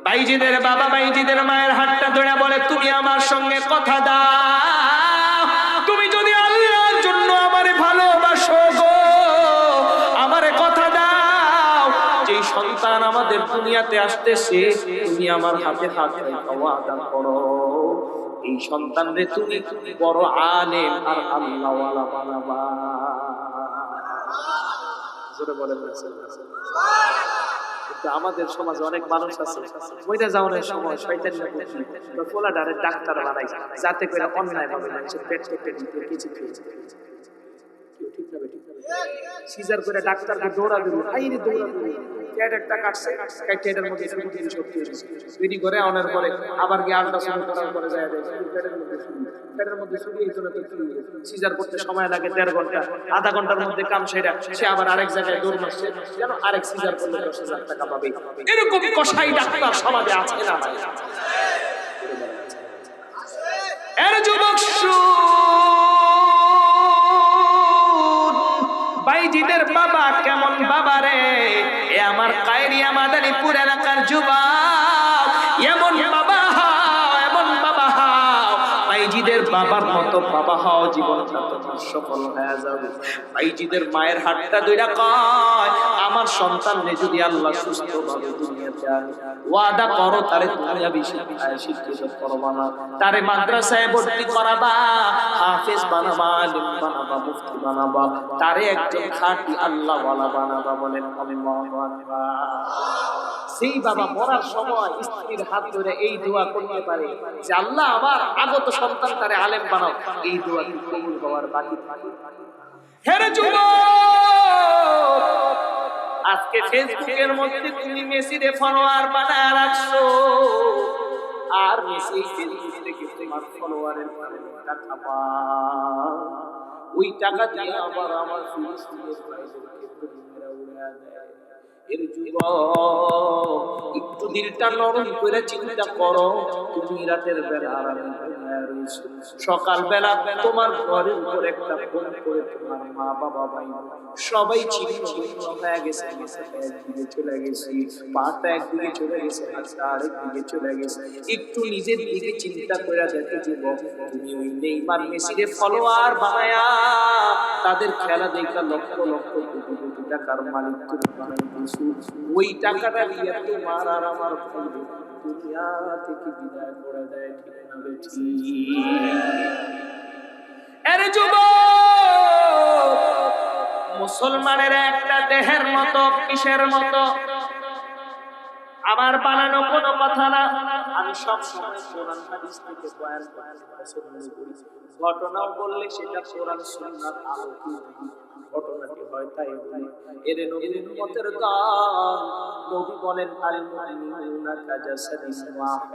বাইজিদের বাবা বাইজিদের মায়ের হাতটা ধরে বলে, তুমি আমার সঙ্গে কথা দাও, তুমি যদি আল্লাহর জন্য আমারে ভালোবাসো গো, আমারে কথা দাও, যেই সন্তান আমাদের দুনিয়াতে আসতেছে তুমি আমার হাতে হাত রেখে ওয়াদা করো, এই সন্তানরে তুমি বড় আলেম আর আল্লাহওয়ালা বানাবা। জোরে বলেন কিন্তু আমাদের সমাজে অনেক মানুষ আছে ওইটা যাওয়ার সময় শয়তানি পোলাডারে ডাক্তার বানাই যাতে করে অন্যায় ভাবে মানুষের পেট কেটে দিতে কিছু খেয়েছে। কেউ ঠিক না ঠিক সিজার করে ডাক্তারকে দৌড়া দিল, আইরে দৌড়া দিল, পেটেরটা কাটছে, পেটের মধ্যে শুরু থেকে শক্তি এসেছে, রেডি করে আনার পরে আবার গিয়ে আল্ট্রাসাউন্ড করার পরে যায় পেটের মধ্যে শুরু এই জন্য তো সিজার করতে সময় লাগে 1.5 ঘন্টা, আধা ঘন্টার মধ্যে কাম সেরা, সে আবার আরেক জায়গায় দৌড় মারছে যেন আরেক সিজার করলে 10,000 টাকা পাবে। এরকম কসাই ডাক্তার সমাজে আছে না? এর যুবক বাইজিদের বাবা কেমন বাবা রে, এ আমার কায়রিয়া মাদারীপুর এলাকার যুবক, এমন বাবা হও, এমন বাবা হও, বাইজিদের বাবার মতো বাবা হও, জীবনটা তোমার সফল হয়ে যাবে। বাইজিদের মায়ের হাতটা ধরে কয়, আমার সন্তানকে যদি আল্লাহ সুস্থভাবে দুনিয়াতে আনে, ওয়াদা করো তারে দুনিয়াবি শিক্ষিত করবা না, তারে মাদ্রাসায় ভর্তি করাবা, হাফেজ বানাবা, আলেম বানাবা, মুফতি বানাবা, তারে একজন খাঁটি আল্লাহওয়ালা বানাবা। বলেন আল্লাহু আকবার। সেই বাবা মরার সময় স্ত্রীর হাত ধরে এই দোয়া করতে পারে যে আল্লাহ আমার আগত সন্তান তারে আলেম বানাও, এই দোয়া কি কবুল হওয়ার বাকি থাকে? হে যুবক, আজকে ফেসবুকের মধ্যে তুমি মেসিরে ফলোয়ার বানায় রাখছো, আর মেসি ফেসবুক থেকে তোমার ফলোয়ারের টাকা পাও, ওই টাকা দিয়ে আবার আমার ফিলিস্তিনের ভাইদেরকে মেরা উড়ায় দেয়। এর যুবক, একটু দিলটা নরম করে চিন্তা করো, তুমি রাতের বেলা আরামে ঘুমায় রয়েছো, সকাল বেলা তোমার ঘরের উপর একটা ফোন করে তোমার মা বাবা ভাই সবাই ছিন্ন ভিন্ন হয়ে গেছে, মাথাটা একদিকে চলে গেছে, পাটা একদিকে চলে গেছে, হাতটা আরেকদিকে চলে গেছে। একটু নিজের দিকে চিন্তা করে দেখো যুবক, তুমি ওই নেইমার মেসিরে ফলোয়ার বানায়া তাদের খেলা দেখা লক্ষ লক্ষ কোটি কোটি টাকার মালিক তুমি বানাই দিয়েছো, ওই টাকাটা দিয়ে তোমার আর আমার ভাইদের দুনিয়া থেকে বিদায় করে দেয়। ঠিক না বেঠি? আরে যুবক, মুসলমানের একটা দেহের মতো, কিসের মতো? আমার বানানো কোনো কথা না, আমি সব সময় কোরআন হাদিস থেকে বয়ান করতে পছন্দ করি। ঘটনাও বললে সেটা কোরআন সুন্নাহর আলোকে ঘটনাটি হয় তাই বলি। এর নবীর উম্মতের দল, নবী বলেন আল মুমিনুনা কাজাসাদিন ওয়াহিদ।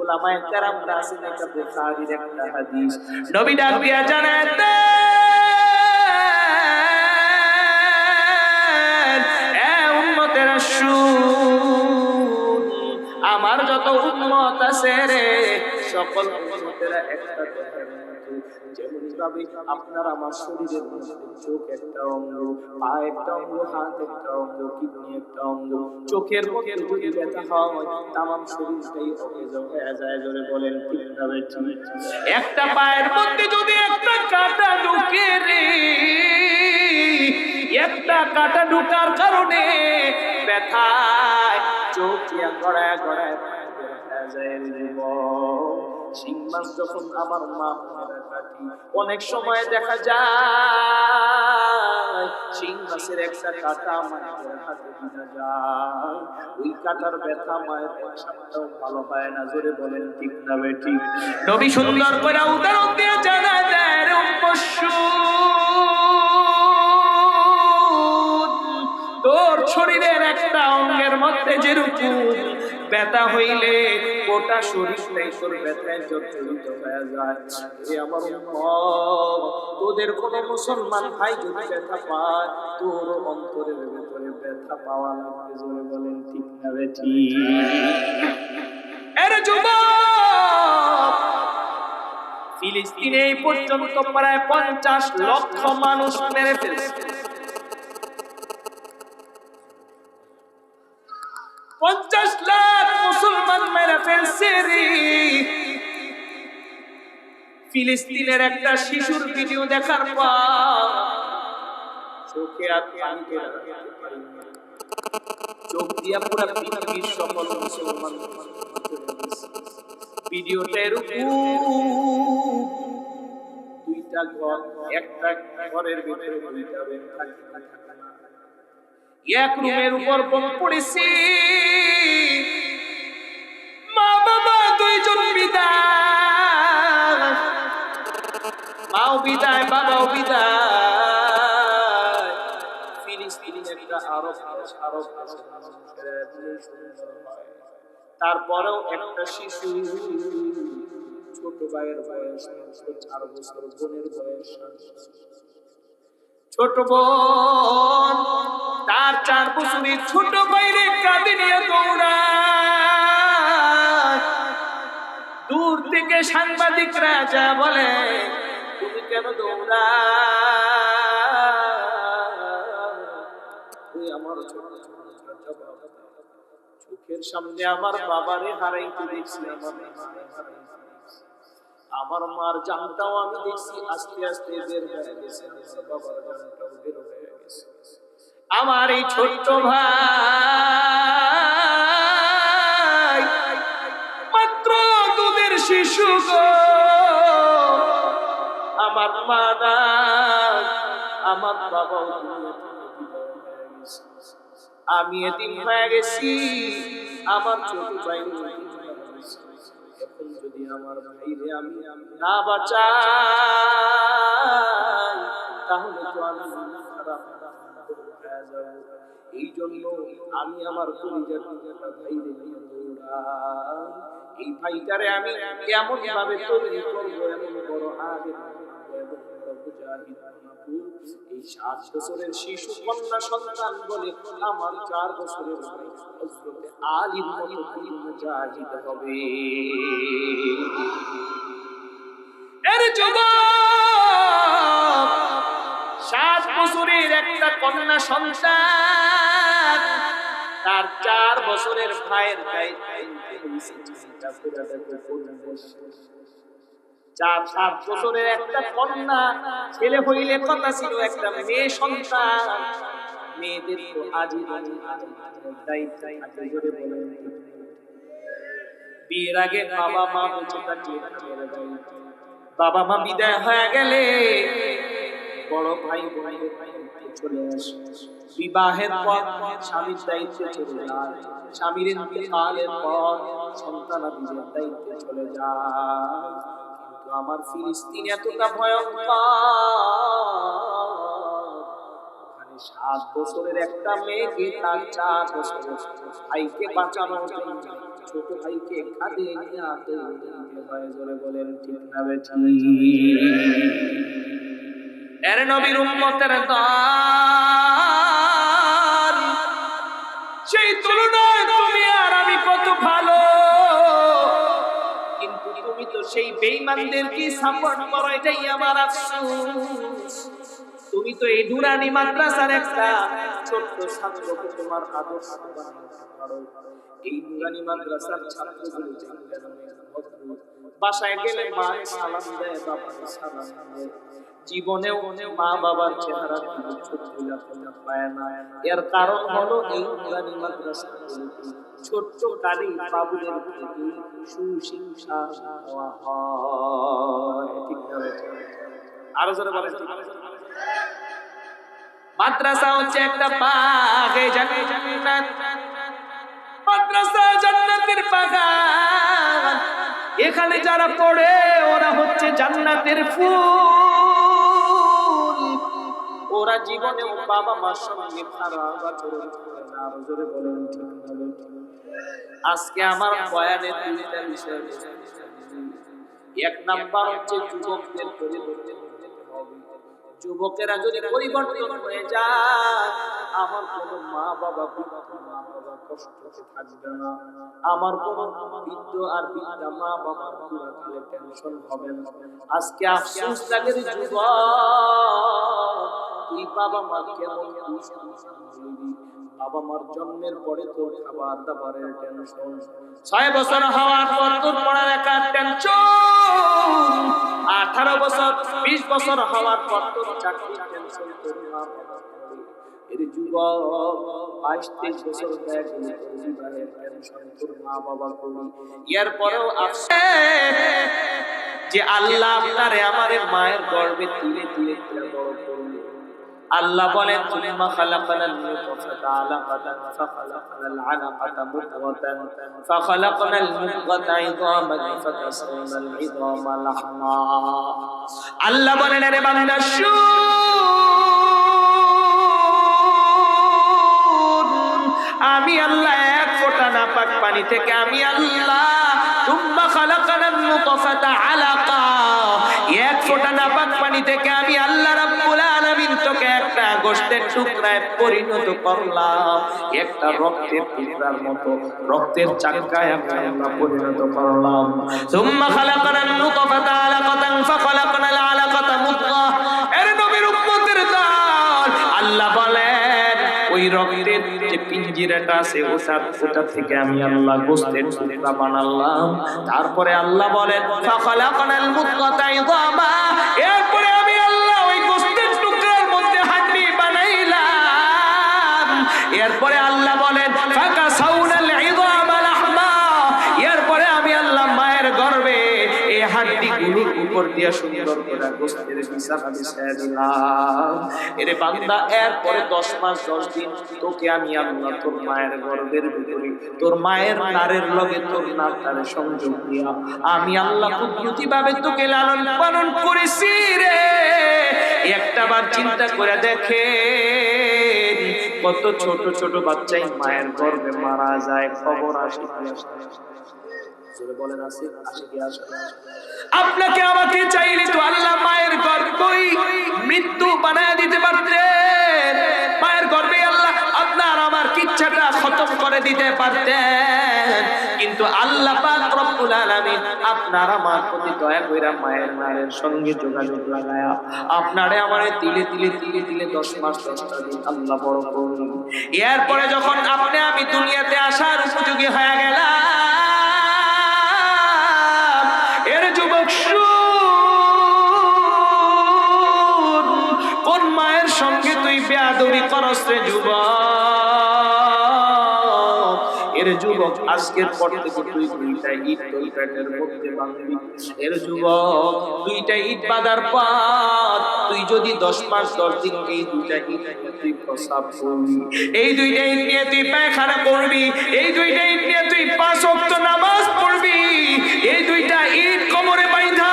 উলামায়ে কেরামরা আছেন, এটা বুখারীর একটা হাদিস। নবী ডাক দিয়া জানায় দেন, এ উম্মতেরা শুন, আমার যত উম্মত আছে রে, সকল উম্মতেরা একটা দেহের মতো। যেমন ভাবে আপনার আমার শরীরের মধ্যে চোখ একটা অঙ্গ, পা একটা অঙ্গ, হাত একটা অঙ্গ, কিডনি একটা অঙ্গ, চোখের মধ্যে যদি ব্যথা হয় তামাম শরীরটাই অকেজ হয়ে যায়। জোরে বলেন ঠিক না বেঠিক? একটা পায়ের মধ্যে যদি একটা কাঁটা ঢুকে রে, একটা কাঁটা ঢুকার কারণে ব্যথায় চোখ দিয়া গড়ায় গড়ায় শিং মাছ যখন আমার মা বোনেরা কাটি, অনেক সময় দেখা যায় শিং মাছের একটা কাঁটা মায়ের হাতে ভিজা যায়, ওই কাঁটার ব্যথা মায়ের এক সপ্তাহ ভালো হয় না। জোরে বলেন ঠিক না বেঠিক? নবী সুন্দর করে উদাহরণ দিয়ে জানায় দেয়, তোর শরীরের একটা অঙ্গের মধ্যে যেরকম ব্যথা হইলে গোটা শরীরটাই তোর ব্যথায় জর্জরিত হয়ে যায়। এ আমার উম্মত, তোদের কোন মুসলমান ভাই যদি ব্যথা পায়, তোর অন্তরের ভেতরে ব্যথা পাওয়া লাগবে। জোরে বলেন ঠিক না বেঠিক? আরে যুবক, ফিলিস্তিনে এই পর্যন্ত প্রায় 50 লক্ষ মানুষ মেরে ফেলছে। 50 লাখ মুসলমান ফেলছে রে। ফিলিস্তিনের একটা শিশুর ভিডিও দেখার পর চোখে আর পানি ধরে রাখতে পারি না। চোখ দিয়া পুরো পৃথিবীর সকল মুসলমান ভিডিওটা এরকম। দুইটা ঘর, একটা ঘরের ভিতরে দুইটা রুম থাকে না। এক রুমের উপর বোম পড়েছে, মা বাবা দুইজন বিদায়, মাও বিদায় বাবাও বিদায়। ফিলিস্তিনি একটা আরব দেশ, তারপরেও একটা শিশু, ছোট ভাইয়ের বয়স 4 বছর, বোনের বয়স, ছোট বোন তার 4 বছরের ছোট ভাইরে কাঁধে নিয়ে দৌড়ায়। দূর থেকে সাংবাদিকরা যা বলে, তুমি কেন দৌড়াও? আমার চোখের সামনে আমার বাবারে হারাইতে দেখছি, আমার মার জানটাও আমি দেখছি আস্তে আস্তে বের হয়ে গেছে, বাবার জানটাও বের হয়ে গেছে। আমার এই ছোট্ট ভাই মাত্র দুধের শিশু গো, আমার মা নাই, আমার বাবাও আমি এতিম হয়ে গেছি, আমার ছোট ভাই। এখন যদি আমার ভাইরে আমি না বাঁচাই, তাহলে তো আমি খারাপ হয়ে যাব। এই জন্য আমি আমার পরিবার ভাইরে নিয়ে দৌড়াই। এই ভাইটারে আমি এমন ভাবে তৈরি করবো, এমন বড় আলেম এবং বড় মুজাহিদ বানাবো। এই 7 বছরের শিশু কন্যা সন্তান বলে আমার 4 বছরের ভাই হযরতে আলীর মতো মুজাহিদ হবে। এর যুবক 7 বছরের একটা কন্যা সন্তান, তার 4 বছরের ভাইয়ের দায়িত্ব 4-7 বছরের একটা কন্যা, ছেলে হইলে কথা ছিল একটা মেয়ে সন্তান। মেয়েদের তো আজীবন দায়িত্ব থাকে, জোরে বলেন। বিয়ের আগে বাবা মা বেঁচে থাকলে বাবা মা বিদায় হয়ে গেলে বড় ভাই বোনের দায়িত্বে চলে আসে। বিবাহের পর স্বামীর দায়িত্বে চলে যায়, স্বামীর ইন্তেকালের পর সন্তানাদিদের দায়িত্বে চলে যায়। কিন্তু আমার ফিলিস্তিন এতটা ভয়ঙ্কর, ওখানে 7 বছরের একটা মেয়েকে তার 4 বছরের ভাইকে বাঁচানোর জন্য ছোট ভাইকে কাঁধে নিয়ে আনতে হয়। জোরে বলেন ঠিক না বেঠিক? এর নবীর উম্মতের দল, সেই তুলনায় তুমি আর আমি কত ভালো, কিন্তু তুমি তো সেই বেঈমানদেরকে সাপোর্ট করো, এটাই আমার আফসোস। তুমি তো এই নুরানি মাদ্রাসার একটা ছোট্ট ছাত্রকে তোমার আদর্শ বানাতে পারো। এই নুরানি মাদ্রাসার ছাত্রগুলো বাসায় গেলে মা সালাম দেয়, বাবা সালাম দেয়, জীবনেও মা বাবার চেহারা পায় না। এর কারণ হলো এই নুরানি মাদ্রাসা ছোট্ট কালী বাবুদের প্রতি সুশিক্ষা দেওয়া হয়। ঠিক না? আরো জোরে বলেন। মাদ্রাসা হচ্ছে একটা বাগে জান্নাত, মাদ্রাসা জান্নাতের বাগান। এখানে যারা পড়ে ওরা হচ্ছে জান্নাতের ফুল। ওরা জীবনে বাবা মার সঙ্গে খারাপ আচরণ করে না। আরো জোরে বলেন ঠিক না? আজকে আমার বয়ানে 2টা বিষয়। 1 নাম্বার হচ্ছে যুবকদের পরিবর্তন হতে হবে। যুবকেরা যদি পরিবর্তন হয়ে যায়, আমার কোনো মা বাবা কষ্টে থাকবে না, আমার কোনো বৃদ্ধ আর বৃদ্ধা মা বাবার পুরাকালে টেনশন হবে না। আজকে আফসোস লাগে রে যুবক, তুই বাবা মা কেমন বাবা মার জন্মের পরে তোর খাবার দাবারের টেনশন, 6 বছর হওয়ার পর তোর পড়ালেখার টেনশন, 18 বছর 20 বছর হওয়ার পর তোর চাকরির টেনশন, তোর মা বাবা এর যুবক 22-23 বছর দেখ তোর বিবাহের টেনশন, তোর মা বাবা করি। এরপরেও আফসোস যে আল্লাহ আপনারে আমারে মায়ের গর্ভে তুলে তুলে বড় করলেন। আল্লাহ বলেন সুম্মা খালাকনাল নুতফাতা আলাকাতান ফাখালাকনাল আলাকাতা মুদগাতান ফাখালাকনাল মুদগাতা ইযামান ফাকাসাওনাল ইযামা লাহমা। আল্লাহ বলেন আরে বান্দা শুন, আমি আল্লাহ এক ফোঁটা নাপাক পানি থেকে আমি আল্লাহ সুম্মা খালাকনাল নুতফাতা আলাকা, এক ফোঁটা নাপাক পানি থেকে আমি আল্লাহ রাব্বুল আলামিন তোকে একটা গোশতের টুকরায় পরিণত করলাম, একটা রক্তের টুকরার মতো রক্তের চাকায় আমি আল্লাহ পরিণত করলাম। সুম্মা খালাকনান নুতফাতা আলাকাতান ফাখালাকনাল আলাকাতা মুদগা। এর নবীর উম্মতের দল, আল্লাহ বলেন ওই রক্তের যে পিঞ্জিরাটা আছে ওটা থেকে আমি আল্লাহ গোশতের টুকরা বানালাম। তারপরে আল্লাহ বলেন ফাখালাকনাল মুদগাতা ইযামা, এরপরে আমি আল্লাহ ওই গোশতের টুকরার মধ্যে হাড্ডি বানাইলাম। এরপরে আল্লাহ বলেন ফাকাসাউনাল ইযামা লাহমা, এরপরে আমি আল্লাহ মায়ের গর্ভে এই হাড্ডিগুলোর উপর দিয়ে সুন্দর করে গোশতের বিছানা বিছায়া দিলাম। এরে বান্দা এরপরে 10 মাস 10 দিন তোকে আমি আল্লাহ তোর মায়ের গর্ভের ভিতরে তোর মায়ের নারের লগে তোর নারটারে সংযোগ দিয়া আমি আল্লাহ কুদরতি ভাবে তোকে লালন পালন করেছি রে। একটাবার চিন্তা করে দেখেন কত ছোট ছোট বাচ্চাই মায়ের গর্ভে মারা যায়, খবর আসে কি আসে? বলেন আসে কি আসে? আপনাকে আমাকে চাইলে তো আল্লাহ মায়ের গর্ভই মৃত্যু বানায় দিতে পারতেন, মায়ের গর্ভে আল্লাহ আপনার আমার ইচ্ছাটা খতম করে দিতে পারতেন, কিন্তু আল্লাহ পাক রব্বুল আলামিন আপনার আমার প্রতি দয়া কইরা মায়ের নারের সঙ্গে যোগাযোগ লাগায়া আপনারে আমারে তিলে তিলে তিলে তিলে 10 মাস 10টা দিন আল্লাহ বড় করলেন। এরপরে যখন আপনি আমি দুনিয়াতে আসার উপযোগী হয়ে গেলাম, এর যুবক শুন, কোন মায়ের সঙ্গে তুই বেয়াদবি করস রে যুবক? এর যুবক আজকের পর থেকে তুই 2টা ইট তোর পেটের মধ্যে বাঁধবি। এর যুবক 2টা ইট বাঁধার পর তুই যদি 10 মাস 10 দিন এই 2টা ইট তুই প্রসাব করবি, এই 2টা ইট নিয়ে তুই পায়খানা করবি, এই 2টা ইট নিয়ে তুই 5 ওয়াক্ত নামাজ পড়বি, এই 2টা ইট কোমরে বাইন্ধা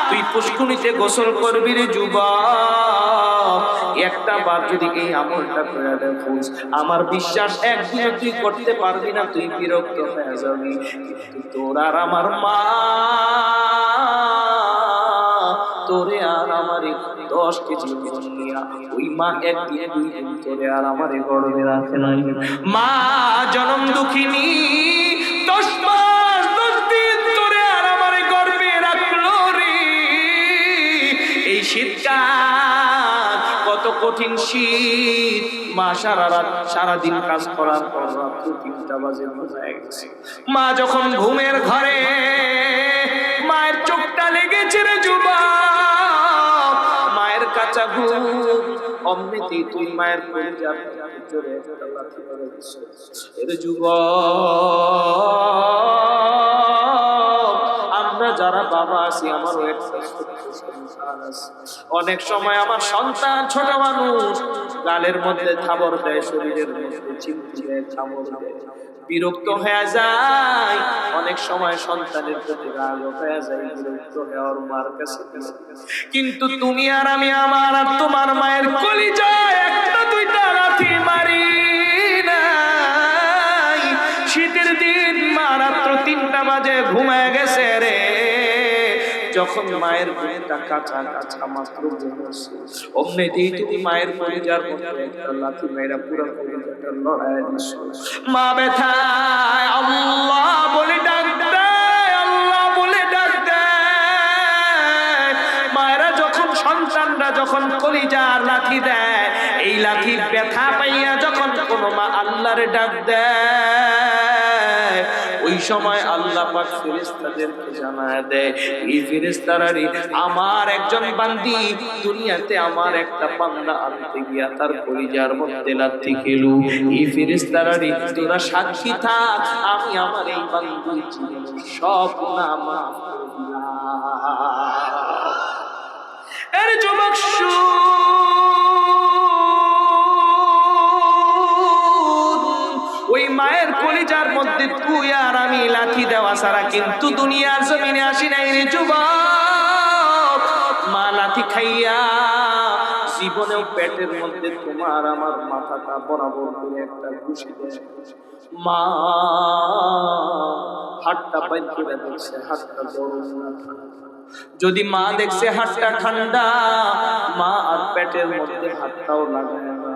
তুই পুষ্কুনিতে গোসল করবি রে যুবক। একটা বার যদি এই আমলটা করে দেখিস, আমার বিশ্বাস একদিন তুই করতে পারবি না, তুই বিরক্ত হয়ে যাবি। কিন্তু তোর আর আমার মা, তোরে আর আমারে 10 কেজি ওজন নিয়া ওই মা একদিন 2 দিন তোরে আর আমারে গর্ভে রাখে নাই। মা জনম দুঃখিনী 10 মাস 10 দিন তোরে আর আমারে গর্ভে রাখলো রে। এই শীতকাল কত কঠিন শীত, মা সারাদিন কাজ করার পর রাত্রি 3টা বাজে ঘুমায় গেছে। মা যখন ঘুমের ঘরে মায়ের চোখটা লেগেছে রে যুবক, মায়ের কাঁচা ঘুম অমনিতেই তুই মায়ের কলিজার জোরে একটা লাথি মেরে দিছিস। এর যুবক, আমরা যারা বাবা আছি আমারও একটা সন্তান আছে। অনেক সময় আমার সন্তান ছোট মানুষ গালের মধ্যে থাবর দেয়, শরীরের মধ্যে চিমটি দেয়, থাবর দেয়, বিরক্ত হয়ে যায়। অনেক সময় সন্তানের প্রতি রাগ হয়ে যায়, বিরক্ত হওয়ার মার কাছে। কিন্তু তুমি আর আমি আমার আর তোমার মায়ের কলিজায় একটা 2টা লাথি মারি নাই। শীতের দিন মা রাত্র 3টা বাজে ঘুমায় গেছে রে, যখন মায়ের বুকটা কাঁচা কাঁচা মাত্র ঘুমাচ্ছে, অমনিতেই তুমি মায়ের কলিজার মধ্যে একটা লাথি মেরা পুরো কলিজাটা লড়াই দিছো। মা ব্যথায় আল্লাহ বলে ডাক দেয়, আল্লাহ বলে ডাক দেয়। মায়েরা যখন সন্তানরা যখন কলিজার লাথি দেয়, এই লাঠির ব্যথা পাইয়া যখন কোন মা আল্লাহরে ডাক দেয়, ওই সময় আল্লাহ পাক ফেরেশতাদেরকে জানায় দেয়, এই ফেরেশতারাই আমার একজন বান্দি দুনিয়াতে আমার একটা বান্দা আনতে গিয়া তার কলিজার মধ্যে লাথি খেলো, এই ফেরেশতারাই তোরা সাক্ষী থাক, আমি আমার এই বান্দির জীবনের সব গুনাহ মাফ করে দিলাম। এর যুবক ওই মায়ের কলিজার মধ্যে তুই আর আমি লাঠি দেওয়া ছাড়া কিন্তু দুনিয়ার জমিনে আসি নাই রে যুবক। মা লাঠি খাইয়া জীবনেও পেটের মধ্যে তোমার আমার মাথাটা বরাবর করে একটা ঘুষি দেয়। মা হাতটা বাইর করে দেখছে হাতটা গরম না ঠান্ডা। যদি মা দেখছে হাতটা ঠান্ডা, মা আর পেটের মধ্যে হাতটাও লাগায় না,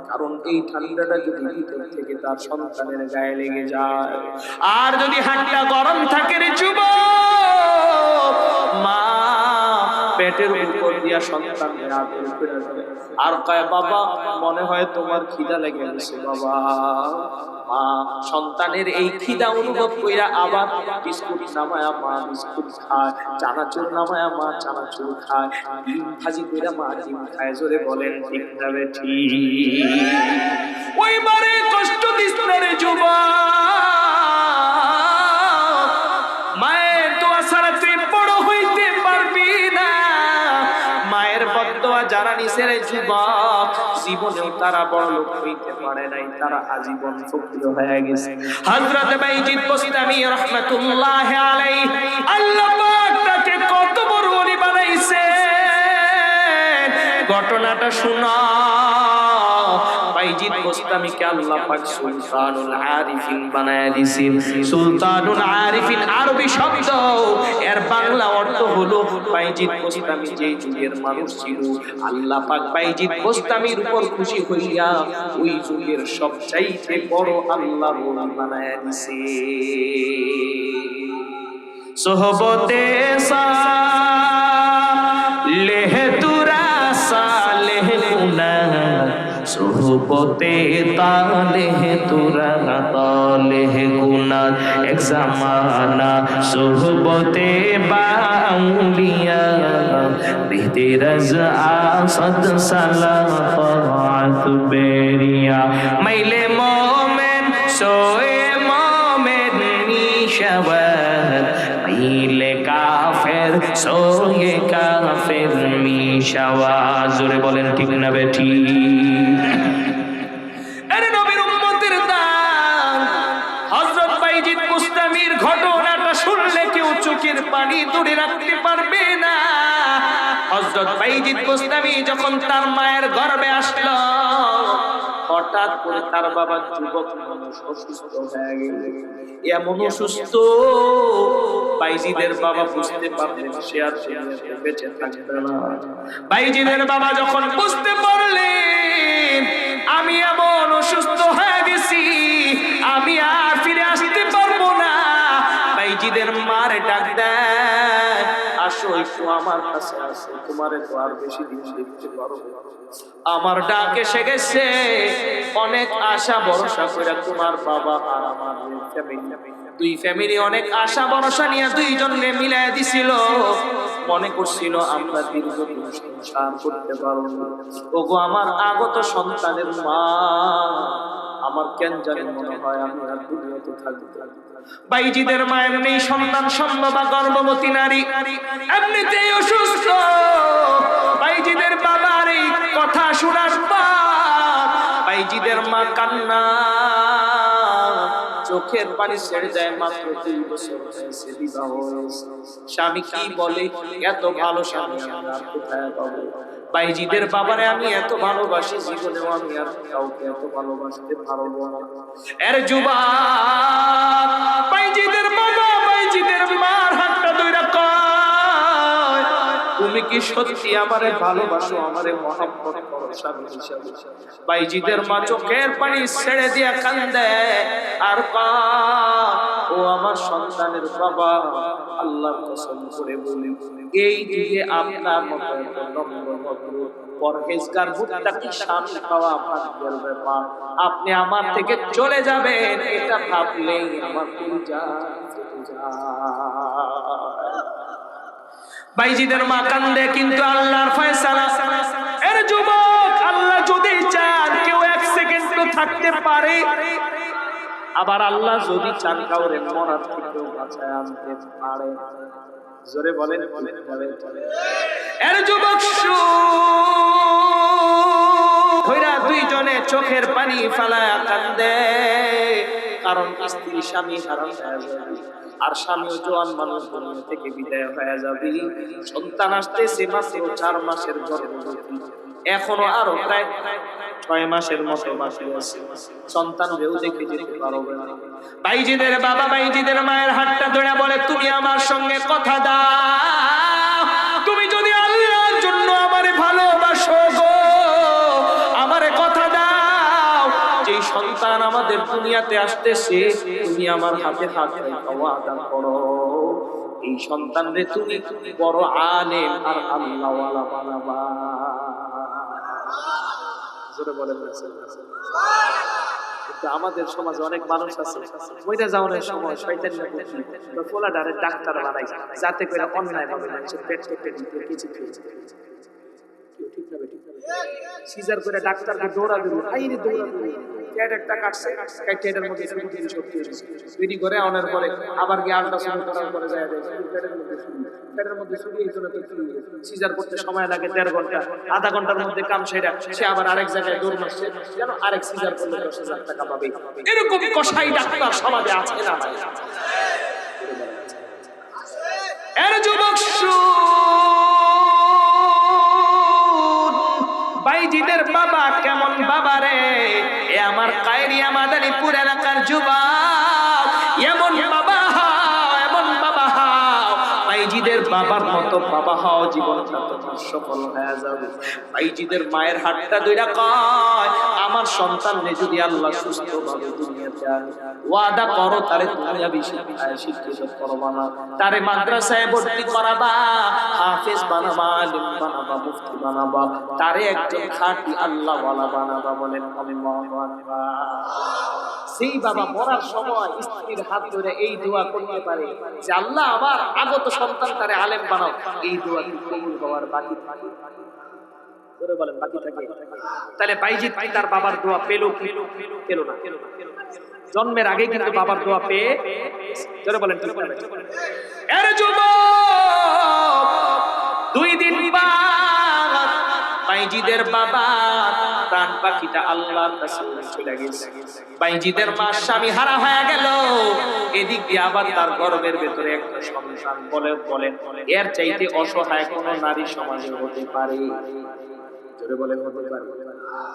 কারণ এই ঠান্ডাটা যদি ভিতর থেকে তার সন্তানের গায়ে লেগে যায়। আর যদি হাতটা গরম থাকে রে যুবক, মা পেটের উপর দিয়া সন্তানের আদর করে দেয় আর কয় বাবা মনে হয় তোমার খিদা লেগে গেছে বাবা। মা সন্তানের এই খিদা অনুভব কইরা আবার বিস্কুট নামায়া মা বিস্কুট খায়, চানাচুর নামায়া মা চানাচুর খায়, ডিম ভাজি কইরা মা ডিম খায়। জোরে বলেন ঠিক না বেঠিক? ওই মারে কষ্ট দিস না রে যুবক, মায়ের দোয়া ছাড়া তুই বড় হইতে পারবি না। মায়ের বদদোয়া যারা নিছে রে যুবক, জীবনেও তারা বড় লোক হইতে পারে নাই, তারা আজীবন ফকির হয়ে গেছে। হযরত বাইজিদ বুস্তামি রাহমাতুল্লাহি আলাইহি আল্লাহ পাক তাকে কত বড় ওলি বানাইছে, ঘটনাটা শোনা। বাইজিদ বুস্তামিকে আল্লাহ পাক সুলতানুল আরিফিন বানায় দিয়েছেন। সুলতানুল আরিফিন আরবি শব্দ, এর বাংলা অর্থ হলো বাইজিদ বুস্তামি যে যুগের মানুষ ছিল, আল্লাহ পাক বাইজিদ বুস্তামির উপর খুশি হইয়া ওই যুগের সবচাইতে বড় আল্লাহর ওলি বানায় দিয়েছে। সোহবতে সালেহ তুরা সালেহ গুনা, সোহবতে তালেহ তুরা তালেহ গুনা, এক জামানা সোহবতে বাউলিয়া বেহতে রাজা আসাদ সালাফাত বেরিয়া, মাইলে মোমেন সোয়ে মোমেন মিশাওয়াত, মাইলে কাফের সোয়ে কাফের মিশাওয়াত। জোরে বলেন ঠিক না বেঠিক? আরে নবীর উম্মতের দান হযরত বাইজিদ বুস্তামির ঘটনাটা শুনলে কেউ চোখের পানি ধরে রাখতে পারবে না। হযরত বাইজিদ বুস্তামি যখন তার মায়ের গর্ভে আসলো, হঠাৎ করে তার বাবা যুবক মানুষ অসুস্থ হয়ে গেল। এমন অসুস্থ বাইজিদের বাবা বুঝতে পারলেন সে আর বেঁচে থাকবে না। বাইজিদের বাবা যখন বুঝতে পারলেন আমি এমন অসুস্থ হয়ে গেছি, আমি আর ফিরে আসতে পারবো না, বাইজিদের মারে ডাক দেয়, আসো একটু আমার কাছে আসো, তোমারে তো আর বেশি দিন দেখতে পারবো না। আমার ডাক এসে গেছে, অনেক আশা ভরসা করে তোমার বাবা আর আমার ফ্যামিলি, দুই ফ্যামিলি অনেক আশা ভরসা নিয়ে দুইজনকে মিলাই দিছিল, মনে করছিল আমরা দীর্ঘদিন সংসার করতে পারবো। ওগো আমার আগত সন্তানের মা, আমার কেন জানি মনে হয় আমি আর দুনিয়াতে থাকবো। বাইজিদের মায়ের নেই সন্তান সম্ভবা গর্ভবতী নারী, এমনিতেই অসুস্থ। বাইজিদের বাবার এই কথা শোনার পর বাইজিদের মা কান্না, চোখের পানি ছেড়ে যায়। মাত্র 2 বছর হয়েছে বিবাহ হয়েছে, স্বামী কি বলে এত ভালো স্বামী আমরা কোথায় পাবো? বাইজিদের বাবারে আমি এত ভালোবাসি, জীবনেও আমি আর কাউকে এত ভালোবাসতে পারবো না। এর যুবক বাইজিদের বাবা বাইজিদের মার হাতটা ধরে কয়, তুমি কি সত্যি আমারে ভালোবাসো, আমারে মহব্বত করো স্বামী হিসাবে? বাইজিদের মা চোখের পানি ছেড়ে দিয়া কান্দে আর কয়, ও আমার সন্তানের বাবা, আল্লাহর কসম করে বলি এই যুগে আপনার মতো এত নম্র ভদ্র পরহেজগার মুত্তাকি স্বামী পাওয়া ভাগ্যের ব্যাপার। আপনি আমার থেকে চলে যাবেন এটা ভাবলেই আমার কলিজা ফেটে যায়। বাইজিদের মা কান্দে, কিন্তু আল্লাহর ফয়সালা। এর যুবক, আল্লাহ যদি চান কেউ এক সেকেন্ড তো থাকতে পারে, আবার আল্লাহ যদি চান কাউরে মরার থেকেও বাঁচায় আনতে পারে। জোরে বলেন। এর যুবক হইরা দুইজনে চোখের পানি ফালায়া কান্দে, কারণ স্ত্রী স্বামী হারাম হয়ে যাবে, আর স্বামীও জোয়ান মানুষ দুনিয়া থেকে বিদায় হয়ে যাবে। সন্তান আসতেছে মাত্র 4 মাসের গর্ভবতী, এখনো আরো প্রায় 6 মাসের মতো বাকি আছে। সন্তান বেউ দেখে যেতে পারবে না। বাইজিদের বাবা বাইজিদের মায়ের হাতটা ধরে বলে, তুমি আমার সঙ্গে কথা দাও, তুমি যদি আল্লাহর জন্য আমারে ভালোবাসো গো, আমারে কথা দাও, যে সন্তান আমাদের দুনিয়াতে আসতেছে তুমি আমার হাতে হাত রেখে ওয়াদা করো, এই সন্তানরে তুমি বড় আলেম আর আল্লাহওয়ালা বানাবা। জোরে বলেন না। কিন্তু আমাদের সমাজে অনেক মানুষ আছে ওইটা যাওয়ার সময় শয়তানের বুদ্ধি বা ফোলাডারে ডাক্তার বানাই, যাতে করে অন্যায় ভাবে মানুষের পেট কেটে দিতে কিছু খেয়েছে। ঠিক না বেঠিক? সিজার করে ডাক্তারকে দৌড়া দিল, আইরে দৌড়া দিল, পেট একটা কাটছে, কাটের মধ্যে শুরু শক্তি হয়েছে, তৈরি করে আনার পরে আবার গিয়ে আল্ট্রাসাউন্ড করার পরে যায় পেটের মধ্যে শুরু এই জন্য সিজার করতে সময় লাগে 1.5 ঘন্টা, আধা ঘন্টার মধ্যে কাম সেরা, সে আবার আরেক জায়গায় দৌড় মারছে, যেন আরেক সিজার করলে 10,000 টাকা পাবে। এরকম কসাই ডাক্তার সমাজে আছে না? এর যুবক বাইজিদের বাবা কেমন বাবা রে, এ আমার কায়রিয়া মাদারীপুর এলাকার যুবক, এমন বাবা হও, এমন বাবা হও, বাইজিদের বাবার মতো বাবা হও, জীবনটা তোমার সফল হয়ে যাবে। বাইজিদের মায়ের হাতটা ধইরা কয়, আমার সন্তানরে যদি আল্লাহ সুস্থভাবে দুনিয়াতে আনে, ওয়াদা করো তারে দুনিয়াবি শিক্ষায় শিক্ষিত করবা না, তারে মাদ্রাসায় ভর্তি করাবা, হাফেজ বানাবা, আলেম বানাবা, মুফতি বানাবা, তারে একজন খাঁটি আল্লাহওয়ালা বানাবা। বলেন আল্লাহু আকবার। সেই বাবা মরার সময় স্ত্রীর হাত ধরে এই দোয়া করতে পারে যে আল্লাহ আমার আগত সন্তান তারে আলেম বানাও, এই দোয়া কি কবুল হওয়ার বাকি থাকে? জোরে বলেন বাকি থাকে? তাহলে বাইজিদ তার বাবার দোয়া পেল কি পেল না? জন্মের আগে কিন্তু বাবার দোয়া পেয়ে, জোরে বলেন ঠিক না? এর যুবক 2 দিন বাদ বাইজিদের বাবা প্রাণ পাখিটা আল্লাহর কাছে চলে গেছে। বাইজিদের মা স্বামী হারা হয়ে গেল, এদিক দিয়ে আবার তার গর্ভের ভেতরে একটা সন্তান। বলেন এর চাইতে অসহায় কোন নারী সমাজে হতে পারে? জোরে বলেন হতে পারে?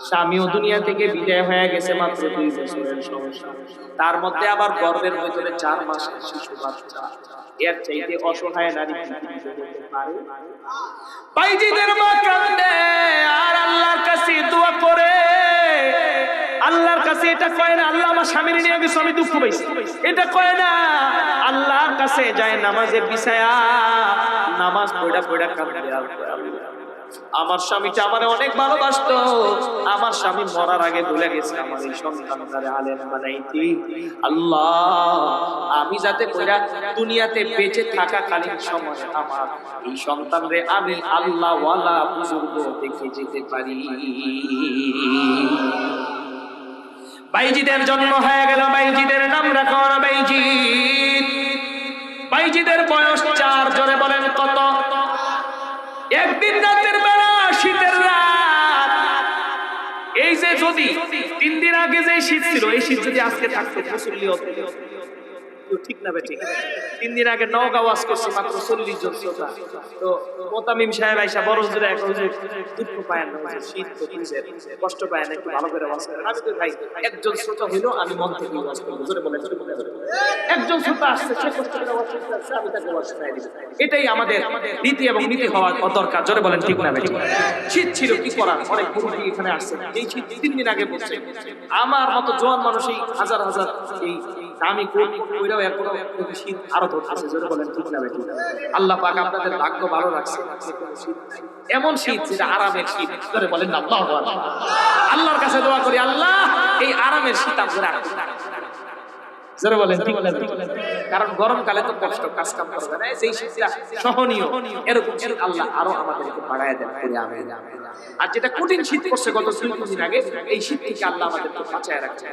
স্বামীও দুনিয়া থেকে বিদায় হয়ে গেছে, মাত্র 2 বছরের সংসার, তার মধ্যে আবার গর্ভের ভেতরে 4 মাসের শিশু বাচ্চা। এর চাইতে অসহায় নারী পৃথিবীতে হতে পারে? বাইজিদের মা কাঁদে আর আল্লাহর কাছে দোয়া করে। আল্লাহর কাছে এটা কয় না আল্লাহ আমার স্বামীর নিয়ে গেছে আমি দুঃখ পাইছি, এটা কয় না। আল্লাহর কাছে যায় নামাজে বিছায়া নামাজ পড়া কাঁদে, আমার স্বামীটা আমারে অনেক ভালোবাসতো, আমার স্বামী মরার আগে বলে গেছে আমার এই সন্তানটারে আলেম বানাইতে। আল্লাহ আমি যাতে কইরা দুনিয়াতে বেঁচে থাকাকালীন সময় আমার এই সন্তানরে আমি আল্লাহওয়ালা বুজুর্গ দেখে যেতে পারি। বাইজিদের জন্ম হয়ে গেল, বাইজিদের নাম রাখা হলো বাইজিদ। বাইজিদের বয়স 4। জোরে বলেন কত? একদিন রাতের বেলা, শীতের রাত, এই যে যদি 3 দিন আগে যে শীত ছিল, এই শীত যদি আজকে থাকতো মুসল্লি হতো। ঠিক না বেঠিক? 3 দিন আগে নওগাঁ ওয়াজ করছে, মাত্র 40 জন শ্রোতা। তো মোতামিম সাহেব আইসা বড় হুজুরে এক হুজুর দুঃখ পায় না, শীত তো কিনছে, কষ্ট পায় না, একটু ভালো করে ওয়াজ করেন। আমি তো ভাই একজন শ্রোতা হইলো আমি মন থেকে ওয়াজ করব। জোরে বলেন একজন শ্রোতা আসছে, সে কষ্ট করে ওয়াজ করছে, আমি তাকে ওয়াজ শোনাই দিব। এটাই আমাদের নীতি এবং নীতি হওয়া দরকার। জোরে বলেন ঠিক না বেঠিক? শীত ছিল, কি করার, অনেক মুরব্বি এখানে আসছে। এই শীত 3 দিন আগে বলছে, আমার মতো জোয়ান মানুষ এই হাজার হাজার এই দামি কোট কইরাও এখনো শীত আরো ধরতেছে, জোরে বলেন ঠিক না বেঠিক? আল্লাহ পাক আপনাদের ভাগ্য ভালো রাখছে, এমন শীত যেটা আরামের শীত, জোরে বলেন না আল্লাহু আকবার। আল্লাহর কাছে দোয়া করি, আল্লাহ এই আরামের শীত আমরা রাখুন, জোরে বলেন ঠিক না? কারণ গরমকালে তো কষ্ট, কাজ কাম করবে না, যেই শীতটা সহনীয় এরকম শীত আল্লাহ আরো আমাদেরকে বাড়ায় দেন করে আমিন। আর যেটা কঠিন শীত পড়ছে গত 2-3 দিন আগে, এই শীত থেকে আল্লাহ আমাদেরকে বাঁচায় রাখছে।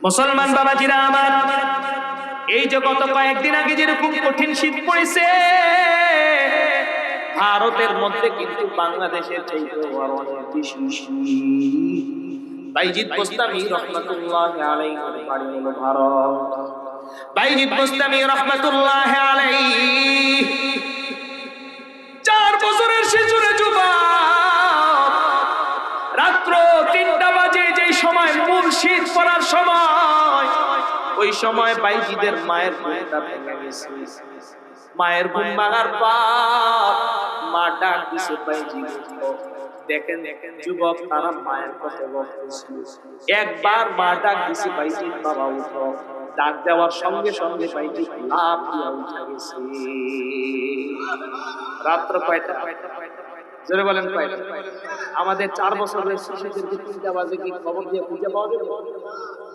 মুসলমান বাবাজিরা আমার, এই যে গত কয়েকদিন আগে যেরকম কঠিন শীত পড়েছে, ভারতের মধ্যে কিন্তু বাংলাদেশের চাইতে অনেক বেশি শীত। বাইজিদ বোস্তামি রহমাতুল্লাহ আলাইহি বাড়ি হলো ভারত। বাইজিদ বোস্তামি রহমাতুল্লাহ আলাইহি 4 বছরের শিশুরে যুবক, রাত্র 3টা বাজে যেই সময় মুর্শিদ পড়ার সময়, ওই সময় বাইজিদের মায়ের ঘুমটা ভেঙে গেছে। মায়ের ঘুম ভাঙার পর মা ডাক দিছে, বাইজিদ দেখেন যুবক, তারা মায়ের কথা বলতেছিল। একবার মা ডাক দিছে, বাইজিদ বাবা উঠো। ডাক দেওয়ার সঙ্গে সঙ্গে বাইজিদ লাফ দিয়ে উঠে গেছে। রাত্র কয়টা? জোরে বলেন কয়টা? আমাদের 4 বছরের শিশুদের 3টা বাজে কি খবর দিয়ে খুঁজে পাওয়া যাবে?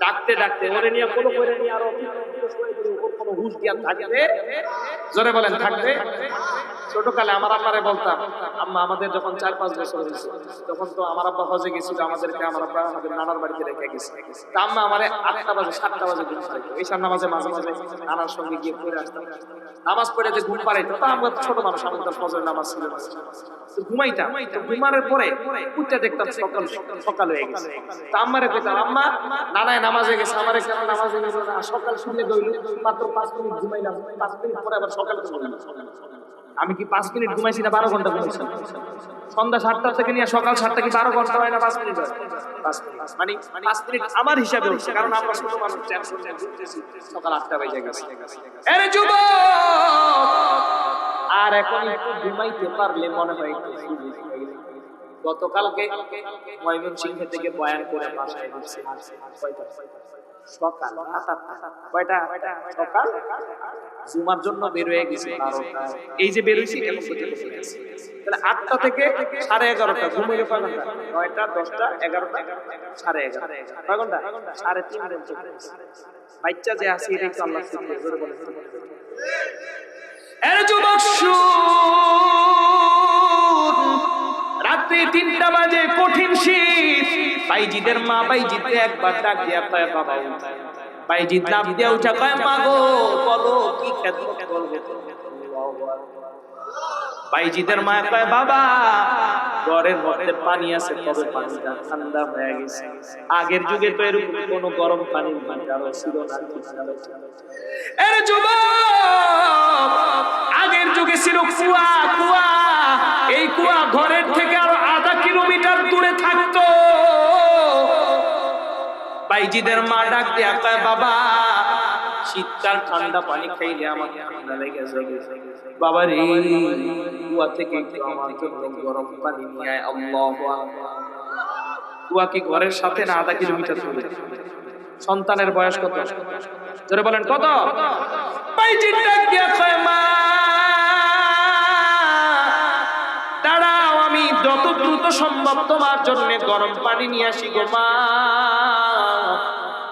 ডাকতে ডাকতে ওরে নিয়ে কোনো করে নিয়ে আরো কোনো হুঁশ জ্ঞান থাকবে? জোরে বলেন থাকবে? ছোটকালে আমার আব্বারে বলতাম, আম্মা আমাদের যখন 4-5 বছর হয়েছে, তখন তো আমার আব্বা হজে গেছিল, আমাদেরকে আমার আব্বা আমাদের নানার বাড়িতে রেখে গেছে। তা আম্মা আমারে 8টা বাজে 7টা বাজে ঘুম পাড়াইতো। ঈশার নামাজে মাঝে মাঝে নানার সঙ্গে গিয়ে পড়ে আসতাম। নামাজ পড়ে যে ঘুম পাড়াইতো, তা আমরা ছোট মানুষ, আমাদের ফজরের নামাজ ছিল না, ঘুমাইতাম। ঘুমানোর পরে উঠতে দেখতাম সকাল হয়ে গেছে। তা আম্মারে কইতাম, আম্মা নানায় নামাজে গেছে, আমারে কেন নামাজে গেল না? সকাল শুনে গইল, মাত্র 5 মিনিট ঘুমাইলাম, 5 মিনিট পরে আবার সকালে ঘুমাইলাম। আমি কি 5 মিনিট ঘুমাইছি না 12 ঘন্টা ঘুমাইছি? সন্ধ্যা 7টা থেকে নিয়ে সকাল 7টা কি 12 ঘন্টা হয় না? 5 মিনিট হয়। 5 মিনিট মানে 5 মিনিট আমার হিসাবে হচ্ছে, কারণ আমরা ছোট মানুষ, টেনশন নিয়ে ঘুরতেছি, সকাল 8টা বেজে গেছে। আরে যুবক, আর এখন একটু ঘুমাইতে পারলে মনে হয় একটু সুযোগ হয়ে গেল। গতকালকে ময়মনসিংহ থেকে বয়ান করে বাসায় এসেছি সকাল 8টা। কয়টা? সকাল। জুমার জন্য বের হয়ে গেছি 12টা। এই যে বের হইছি কেন পর্যন্ত গেছি, তাহলে 8টা থেকে 11:30 ঘুমাইলে কয় ঘন্টা? 9টা 10টা 11টা 11:30 কয় ঘন্টা? 3.5 ঘন্টা। বাচ্চা যে আছে এটা একটু আল্লাহ শুকর করে বলে। এর যুবক রাত্রি 3টা বাজে, কঠিন শীত। বাইজিদের মা বাইজিদকে একবার ডাক দিয়া কয়, বাবা উঠ। বাইজিদ লাফ দিয়া উঠা কয়, মা গো বলো কি খেদমত করব? বাইজিদের মা কয়, বাবা ঘরের মধ্যে পানি আছে, তবে পানিটা ঠান্ডা হয়ে গেছে। আগের যুগে তো এরকম কোনো গরম পানির ভান্ডারও ছিল না। এর যুবক, আগের যুগে ছিল কুয়া। কুয়া, এই কুয়া ঘরের থেকে আরো আধা কিলোমিটার দূরে থাকতো। বাইজিদের মা ডাক দিয়া কয়, বাবা শীতকাল ঠান্ডা পানি খাইলে আমার ঠান্ডা লেগে যাবে। বাবা রে, কুয়া থেকে একটু আমার জন্য গরম পানি নিয়ে আয়। আল্লাহু আকবার। কুয়া কি ঘরের সাথে না আধা কিলোমিটার দূরে? সন্তানের বয়স কত? জোরে বলেন কত? বাইজিদ ডাক দিয়া কয়, মা দাঁড়াও, আমি যত দ্রুত সম্ভব তোমার জন্য গরম পানি নিয়ে আসি গো মা।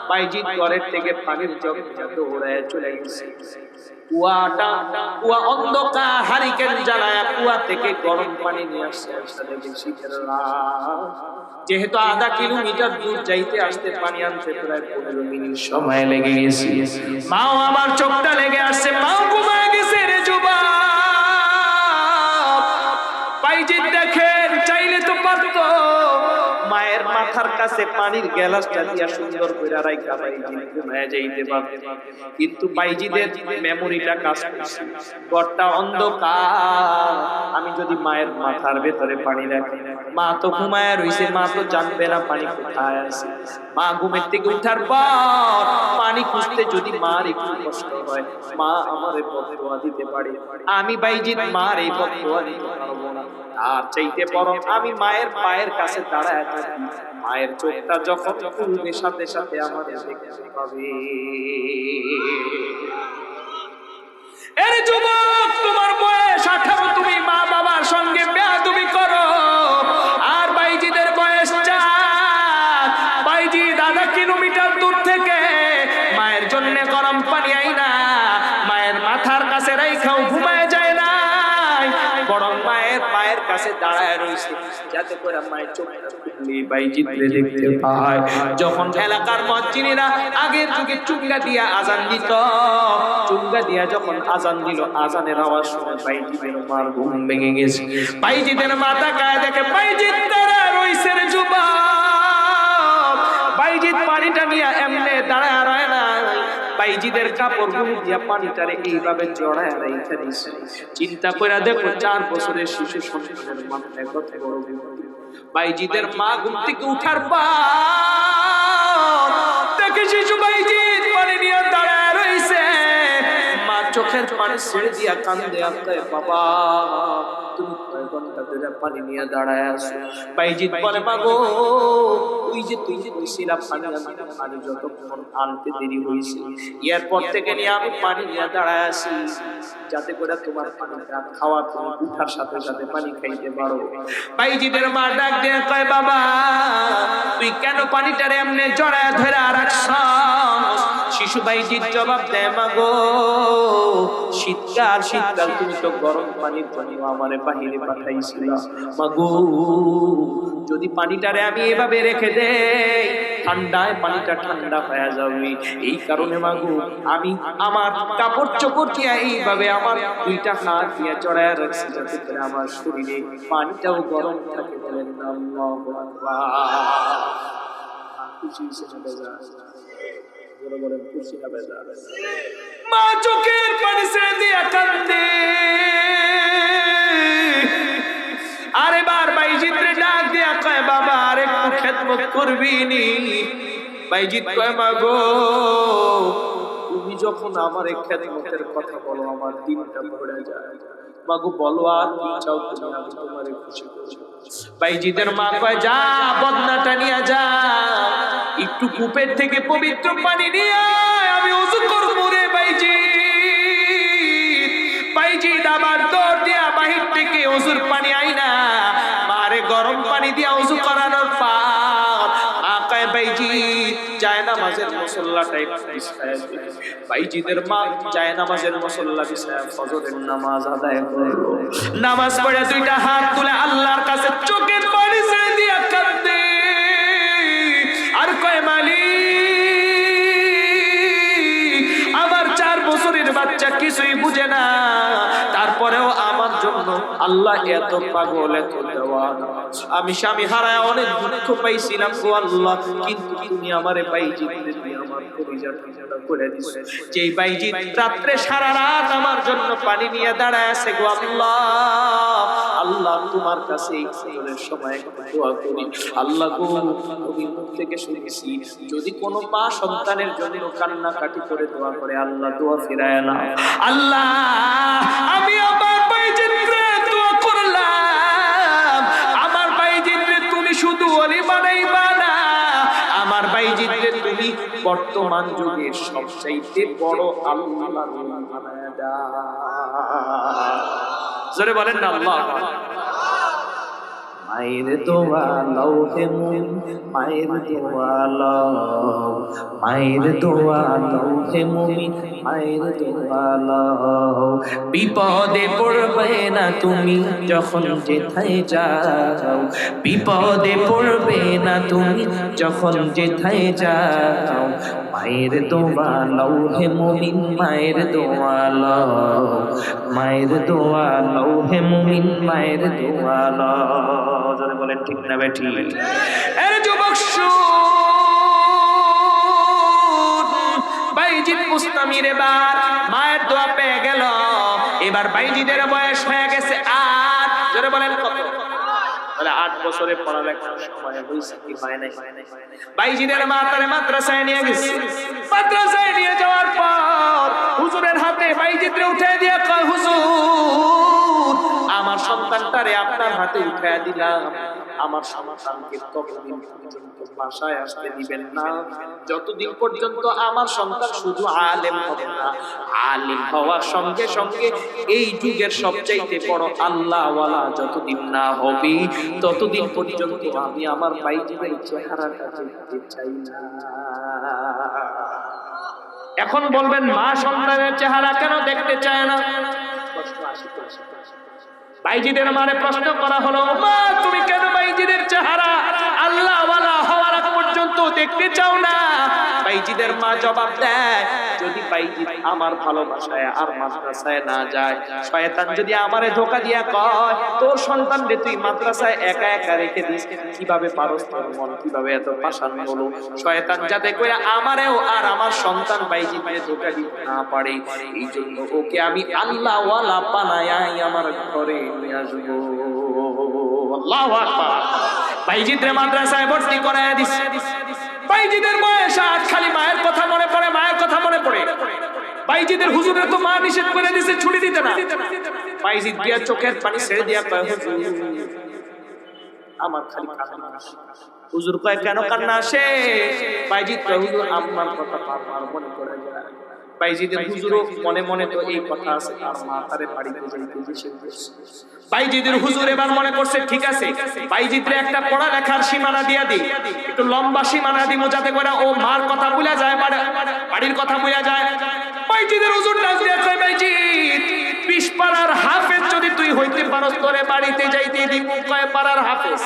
বাইজিদ ঘরের থেকে পানির জগ দৌড়ায় চলে গেছে। কুয়া অন্ধকার, হারিকেন জ্বালায় কুয়া থেকে গরম পানি নিয়ে আসছে। যেহেতু আধা কিলোমিটার দূর যাইতে আসতে পানি আনতে প্রায় 15 মিনিট সময় লেগে গেছে। মাও আমার চোখটা লেগে আসছে, মাও ঘুমায় গেছে রে যুবক। বাইজিদ দেখেন, চাইলে তো পারতো মায়ের মাথার কাছে পানির গ্লাসটা দিয়া সুন্দর করে রাইখা বাইজিদ ঘুমায় যাইতে পারত, কিন্তু বাইজিদের মেমোরিটা কাজ করছে। ঘরটা অন্ধকার, আমি যদি মায়ের মাথার ভেতরে পানি রাখি, মা তো ঘুমায় রইছে, মা তো জানবে না পানি কোথায় আছে। মা ঘুমের থেকে উঠার পর পানি খুঁজতে যদি মার একটু কষ্ট হয়, মা আমারে বদদুয়া দিতে পারে, আমি বাইজিদ মার এই বদদুয়া দিতে পারবো না। আর চাইতে বরং আমি মায়ের পায়ের কাছে দাঁড়ায় থাকি, মায়ের মায়ের চোখটা যখন খুলবে সাথে সাথে আমাদের দেখতে পাবে। এর যুবক, তোমার বয়স 18, তুমি মা বাবার সঙ্গে বেয়াদবি করো, আর বাইজিদের বয়স 4। বাইজি 1.5 কিলোমিটার দূর থেকে মায়ের জন্য গরম পানি আইনা মায়ের মাথার কাছে রাইখাও ঘুমায় যায় না, বরং মায়ের পায়ের কাছে দাঁড়ায় রয়েছে যাতে করে মায়ের চোখটা খুললে বাইজিদরে দেখতে পায়। যখন এলাকার মসজিদেরা আগের যুগে চুঙ্গা দিয়া আজান দিত, চুঙ্গা দিয়া যখন আজান দিল, আজানের আওয়াজ শুনে বাইজিদের মার ঘুম ভেঙে গেছে। বাইজিদের মাথা গায়ে দেখে বাইজিদ দাঁড়ায় রয়েছে রে যুবক। বাইজিদ পানিটা নিয়ে এমনে দাঁড়ায় রয় না, বাইজিদের কাপড় দিয়া পানিটারে এইভাবে জড়ায় রেখে দিছে। চিন্তা করে দেখো 4 বছরের শিশু সন্তানের মাথায় কত বড় বিপদ। বাইজিদের মা ঘুম থেকে উঠার পর দেখে শিশু বাইজিদ পানি নিয়ে দাঁড়ায় রইছে। মা চোখের পানি ছেড়ে দিয়া কান্দে, আত্মায় বাবা তুমি কয় ঘন্টা ধরে পানি নিয়ে দাঁড়ায় আছো? বাইজিদ বলে মা গো, ওই যে তুই যে দিছিলা পানি, আমি পানি যতক্ষণ আনতে দেরি হয়েছে, এরপর থেকে নিয়ে আমি পানি নিয়ে দাঁড়ায় আছি যাতে করে তোমার পানিটা খাওয়া, তুমি উঠার সাথে সাথে পানি খাইতে পারো। বাইজিদের মা ডাক দিয়ে কয় বাবা তুই কেন পানিটারে এমনে জড়ায় ধরে রাখছস? শিশু বাইজিদ জবাব দেয় মা গো, শীতকাল তুমি তো গরম পানির জন্য আমারে বাহিরে পাঠাইছিলা। মা গো, যদি পানিটারে আমি এভাবে রেখে দেই ঠান্ডায় পানিটা ঠান্ডা হয়ে যাবে, এই কারণে মা গো আমি আমার কাপড় চোপড় দিয়ে এইভাবে আমার 2টা হাত দিয়ে জড়ায় রাখছি যাতে করে আমার শরীরে পানিটাও গরম থাকে। বলেন আল্লাহু আকবার। খুশি বলেন খুশি না বেজার? মা চোখের পানি ছেড়ে দিয়ে কাঁদে। আরে বার বাইজিদরে ডাক দিয়া কয় বাবা আর একটু খেদমত করবি নি? বাইজিদ কয় মা গো, তুমি যখন আমার এই খেদমতের কথা বলো আমার দিনটা ভরে যায়। মা গো বলো আর কি চাও তুমি, আমি তোমারে খুশি করব। বাইজিদের মা কয় যা বদনাটা নিয়ে যা, একটু কূপের থেকে পবিত্র পানি নিয়ে আয়, আমি ওযু করব রে বাইজিদ। বাইজিদ আবার দৌড় দিয়া বাহির থেকে ওযুর পানি আইনা মারে গরম পানি দিয়া ওযু করানোর পর মা কয় বাইজিদ জায়নামাজের মুসল্লাটা একটু বিছায় দে। বাইজিদের মা জায়নামাজের মুসল্লা বিছায় ফজরের নামাজ আদায় করলো। নামাজ পড়ে 2টা হাত তুলে আল্লাহর কাছে চোখের পানি ছেড়ে দিয়া কাঁদে আর কয় মালিক, আমার 4 বছরের বাচ্চা কিছুই বুঝে না, তারপরেও আমার জন্য আল্লাহ এত পাগল এত দেওয়ানা। আমি স্বামী হারায় অনেক দুঃখ পাইছিলাম গো আল্লাহ, কিন্তু তুমি আমারে বাইজিদ দিয়ে আমার পরিজাত করে দিছো। যেই বাইজিদ রাত্রে সারা রাত আমার জন্য পানি নিয়ে দাঁড়ায় আছে গো আল্লাহ। আল্লাহ তোমার কাছে এই ফজরের সময় দোয়া করি, আল্লাহ গো তুমি মুখ থেকে শুনেছি যদি কোনো মা সন্তানের জন্য কান্নাকাটি করে দোয়া করে আল্লাহ দোয়া ফিরায় না। আল্লাহ আমি আমার বাইজিদরে দোয়া করলাম, আমার বাইজিদরে তুমি শুধু ওলি বানাইবা না, আমার বাইজিদরে তুমি বর্তমান যুগের সবচাইতে বড় আল্লাহর ওলি বানায়া দাও। জোরে বলেন না আল্লাহ। মায়ের দোয়া লও হে মুমিন, মায়ের দোয়া লও, মায়ের দোয়া লও হে মুমিন, মায়ের দোয়া লও। বিপদে পড়বে না তুমি যখন যেথায় যাও, বিপদে পড়বে না তুমি যখন যেথায় যাও। মায়ের দোয়া লও হে মুমিন, মায়ের দোয়া লও, মায়ের দোয়া লও হে মুমিন, মায়ের দোয়া লও। জোরে বলেন ঠিক না বেঠি? এর যুবক বাইজিদ মুস্তামির এবার মায়ের দোয়া পেয়ে গেল। এবার বাইজিদের বয়স হয়ে গেছে 8। জোরে বলেন কত? তাহলে 8 বছরে পড়ালেখার সময় হইছে কি হয় নাই? বাইজিদের মা তারে মাদ্রাসায় নিয়ে গেছে। মাদ্রাসায় নিয়ে যাওয়ার পর হুজুরের হাতে বাইজিদরে উঠে দিয়ে কয় হুজুর আমার সন্তানটারে আপনার হাতে উঠায় দিলাম, আমার সন্তানকে ততদিন পর্যন্ত বাসায় আসতে দিবেন না, যতদিন পর্যন্ত আমার সন্তান শুধু আলেম হবে না, আলেম হওয়ার সঙ্গে সঙ্গে এই যুগের সবচাইতে বড় আল্লাহওয়ালা যতদিন না হবে, ততদিন পর্যন্ত আমি আমার বাইজিদের চেহারাটা দেখতে চাই না। এখন বলবেন মা সন্তানের চেহারা কেন দেখতে চায় না? বাইজিদের মারে প্রশ্ন করা হলো, মা তুমি কেন বাইজিদের চেহারা আল্লাহওয়ালা হওয়ার আগ পর্যন্ত দেখতে চাও না? বাইজিদের মা জবাব দেয়, যদি বাইজি আমার ভালোবাসায় আর মাদ্রাসায় না যায়, শয়তান যদি আমারে ধোঁকা দিয়া কয় তোর সন্তান রে তুই মাদ্রাসায় একা একা রেখে দিস, কিভাবে পারস, তোর মন কিভাবে এত পাষাণ হলো? শয়তান যাতে করে আমারেও আর আমার সন্তান বাইজিকে ধোঁকা দিতে না পারে, এই জন্য ওকে আমি আল্লাহওয়ালা বানায়াই আমার ঘরে নিয়ে আসবো। আল্লাহু আকবার। বাইজিদের মাদ্রাসায় ভর্তি করায় দিস। বাইজিদের বয়স 8, খালি মায়ের কথা মনে পড়ে, মায়ের কথা মনে পড়ে। বাইজিদের হুজুরের তো মা নিষেধ করে দিয়েছে ছুটি দিতে না। বাইজিদ গিয়া চোখের পানি ছেড়ে দিয়া কয়, হুজুর আমার খালি কান্না আসে। হুজুর কয় কেন কান্না আসে? বাইজিদ কয়, হুজুর আমার কথা বারবার মনে পড়ে যায়। বাইজিদের হুজুরও মনে মনে তো এই কথা আছে, তার মা তারে বাড়িতে যাইতে নিষেধ করছে। বাইজিদের হুজুর এবার মনে করছে ঠিক আছে, বাইজিদরে একটা পড়ালেখার সীমানা দিয়া দিই, একটু লম্বা সীমানা দিব যাতে করে ও মার কথা ভুলে যায়, বাড়ির কথা ভুলে যায়। বাইজিদের হুজুর ডাক দিয়া কয়, বাইজিদ 20 পারার হাফেজ যদি তুই হইতে পারস তোরে বাড়িতে যাইতে দিব। কয় পারার হাফেজ?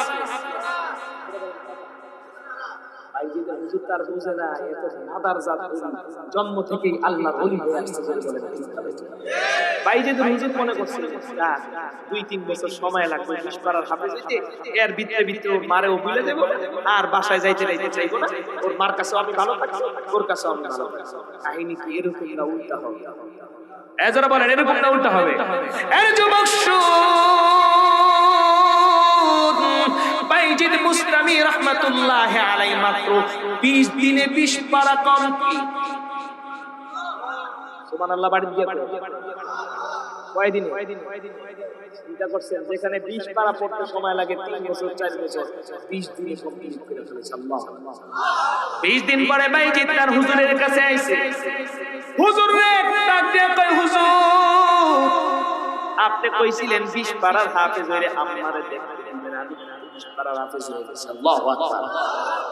বাইজিদের হুজুর তার বুঝে না, এত মাদার জাত জন্ম থেকেই আল্লাহর ওলি হয়ে আসছে বলে। বাইজিদের হুজুর মনে করছে 2-3 বছর সময় লাগবে 20 পারার হাফেজ হইতে, এর ভিতরে ভিতরে ওর মারেও ভুলে দেব, আর বাসায় যাইতে চাইবো না, ওর মার কাছেও আমি ভালো থাকবো, ওর কাছেও আমি ভালো থাকবো। কাহিনী কি এরকম না উল্টা হবে? এজরা বলেন এরকম না উল্টা হবে? এর যুবক বাইজিদ মুস্তামি রাহমাতুল্লাহি আলাইহি মাত্র 20 দিনে 20 পারা কম কি? সুবহানাল্লাহ। বাড়ি দিয়ে কয় দিনে? চিন্তা করছেন, যেখানে 20 পারা পড়তে সময় লাগে 3 বছর 4 বছর, 20 দিনে কমপ্লিট করে ফেলেছে। আল্লাহ। 20 দিন পরে বাইজিদ তার হুজুরের কাছে আইছে। হুজুর রে ডাক দিয়ে কয়, হুজুর আপনি কইছিলেন 20 পারার হাফেজ হইরে আমারে দেখতে দিবেন, আমি 20 পারার হাফেজ হয়ে গেছি। আল্লাহু আকবার।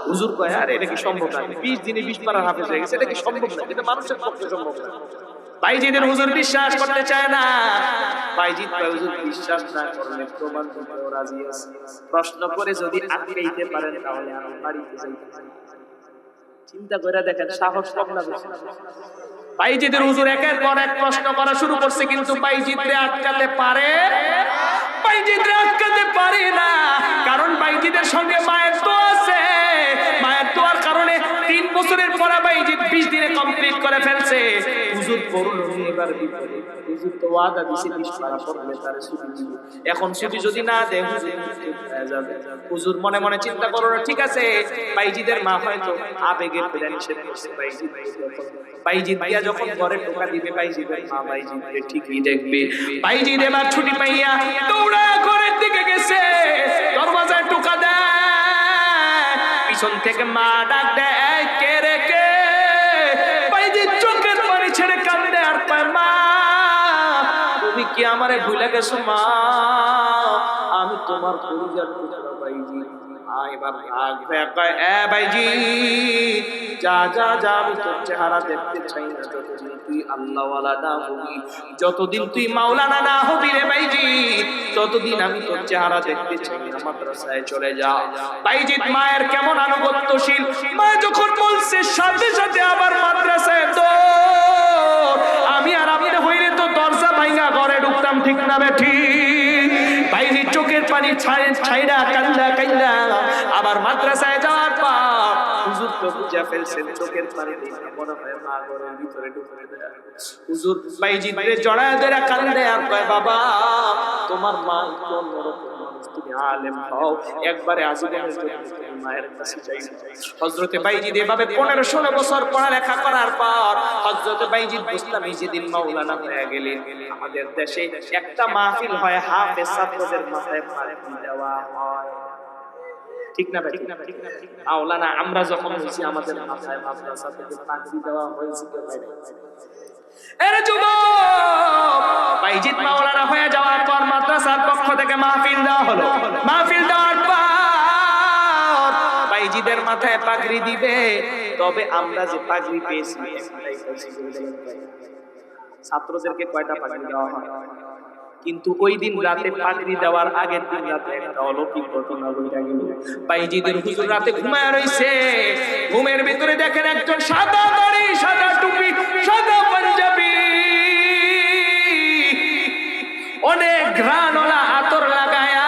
হুজুর কয়, আরে এটা কি সম্ভব না? 20 দিনে 20 পারার হাফেজ হয়ে গেছে, এটা কি সম্ভব না? এটা মানুষের পক্ষে সম্ভব না। বাইজিদের হুজুর বিশ্বাস করতে চায় না। বাইজিদ কয়, হুজুর বিশ্বাস না করলে প্রমাণ দিতেও রাজি আছি। প্রশ্ন করে যদি আটকাইতে পারেন তাহলে আমি বাড়িতে যাইতে চাই। চিন্তা করে দেখেন, সাহস কম না বেশি? বাইজিদের হুজুর একের পর এক প্রশ্ন করা শুরু করছে, কিন্তু বাইজিদরে আটকাতে পারে? বাইজিদরে আটকাতে পারে না, কারণ বাইজিদের সঙ্গে মায়ের তো আছে। মায়ের দোয়ার কারণে 3 বছরের পরে বাইজিদ 20 দিনে কমপ্লিট করে ফেলছে। হুজুর পড়লো এবার বিপদে। হুজুর তো ওয়াদা দিছে 20 পারা পড়লে তার ছুটি দিবে। এখন ছুটি যদি না দেয় হুজুর হয়ে যাবে। হুজুর মনে মনে চিন্তা করলো, ঠিক আছে, বাইজিদের মা হয়তো আবেগে ফেলে নিষেধ করছে। বাইজিদ দিয়া যখন ঘরে টোকা দিবে, বাইজিদের মা বাইজিদকে ঠিকই দেখবে। বাইজিদ এবার ছুটি পাইয়া দৌড়া ঘরের দিকে গেছে, দরজায় টোকা দেয়, পিছন থেকে মা ডাক দেয়, কে রে কে? বাইজিদ চোখের পানি ছেড়ে কাঁদে আর কয়, মা তুমি কি আমারে ভুলে গেছো? মা আমি তোমার পরিবার টুকরা বাইজিদ। এবার রাগ হয়ে কয়, এ বাইজিদ যা যা যা, আমি তোর চেহারা দেখতে চাই না যতদিন তুই আল্লাহওয়ালা না হবি, যতদিন তুই মাওলানা না হবি রে বাইজিদ, ততদিন আমি তোর চেহারা দেখতে চাই না, মাদ্রাসায় চলে যা। বাইজিদ মায়ের কেমন আনুগত্যশীল, মা যখন বলছে সাথে সাথে আবার মাদ্রাসায় দৌড়। আমি আর আপনি হইলে তো দরজা ভাঙা ঘরে ঢুকতাম, ঠিক না বেঠি? বাইজিদ চোখের পানি ছাইড়া কান্দা কান্দা আবার মাদ্রাসায় যাওয়ার পর হুজুর তো বুঝা ফেলছেন, চোখের পানি দেখে মনে হয় মা ঘরের ভিতরে ঢুকে দেয়। হুজুর বাইজিদরে জড়ায় ধরে কান্দে আর কয়, বাবা তোমার মা কোন রকম মানুষ, তুমি আলেম হও, একবারে আজীবনের জন্য তুমি মায়ের কাছে যাইবে। হযরতে বাইজিদ এভাবে 15-16 বছর পড়ালেখা করার পর হযরতে বাইজিদ বুস্তামি যেদিন মাওলানা হয়ে গেলেন, আমাদের দেশে একটা মাহফিল হয়, হাফেজ ছাত্রদের মাথায় পাগড়ি দেওয়া হয়। ঠিক না ভাই? মাওলানা আমরা যখন হইছি আমাদের মাথায় মাদ্রাসা থেকে পাগড়ি দেওয়া হয়েছে কেউ হয় নাই। এর যুবক বাইজিদ মাওলানা হয়ে যাওয়ার পর মাদ্রাসার পক্ষ থেকে মাহফিল দেওয়া হলো। মাহফিল দেওয়ার পর বাইজিদের মাথায় পাগড়ি দিবে, তবে আমরা যে পাগড়ি পেয়েছি একটাই পেয়েছি। ছাত্রদেরকে কয়টা পাগড়ি দেওয়া হয়? কিন্তু ওই দিন রাতে পাগড়ি দেওয়ার আগের দিন রাতে একটা অলৌকিক ঘটনা ঘটে গেল। বাইজিদের হুজুর রাতে ঘুমায় রইছে, ঘুমের ভিতরে দেখেন একজন সাদা দাড়ি, সাদা টুপি, সাদা পাঞ্জাবি, অনেক ঘ্রাণওয়ালা আতর লাগায়া,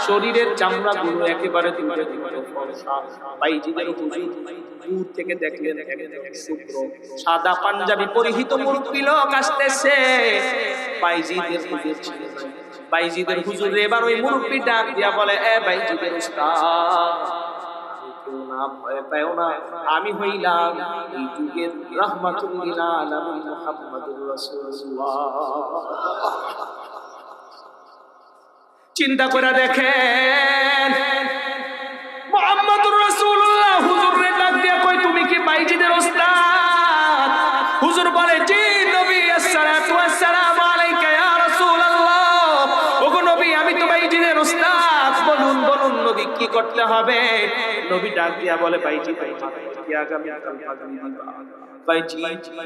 শরীরের চামড়া গুলো একেবারে দুধে দুধে ফর্সা। বাইজিদের হুজুর দূর থেকে দেখলেন একজন শুভ্র সাদা পাঞ্জাবি পরিহিত মুরব্বি লোক আসতেছে। বাইজিদের হুজুর ছিলেন। বাইজিদের হুজুর এবার ওই মুরব্বি ডাক দিয়া বলে, এ বাইজিদের উস্তাদ, কেউ না ভয় পাও না, আমি হইলাম এই যুগের রাহমাতুল লিল আলামিন মুহাম্মদুর রাসূলুল্লাহ। চিন্তা করে দেখেন মুহাম্মদুর রাসূলুল্লাহ হুজুরে ডাক দিয়া কই, তুমি কি বাইজিদের উস্তাদ? হুজুর বলে, জি নবী, আসসালাতু ওয়াসসালামু আলাইকা ইয়া রাসূলুল্লাহ। ওগো নবী, আমি তো বাইজিদের উস্তাদ, বলুন বলুন নবী কি করতে হবে? নবী ডাক দিয়া বলে, বাইজি কি আগামী কাল পাগড়ি দিবা? বাইজি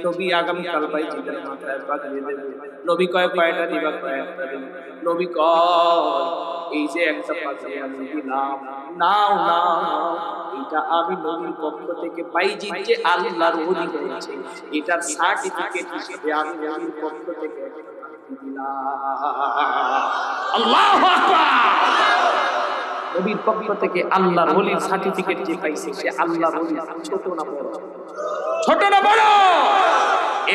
নবী আগামী কাল বাইজিদের মাথায় পাগড়ি দেবে। নবী কয়, কয়টা দিবা? কয়টা দিবা? নবী কয়, এই যে একটা পাগড়ি আমি দিলাম, নাও নাও, এটা আমি নবীর পক্ষ থেকে বাইজির যে আল্লাহর ওলি হয়েছে এটার সার্টিফিকেট হিসেবে আমি নবীর পক্ষ থেকে একটা পাগড়ি দিলাম। আল্লাহু আকবার। নবীর পক্ষ থেকে আল্লাহর ওলির সার্টিফিকেট যে পাইছে সে আল্লাহর ওলি, ছোট না বড়? ছোট না বড়?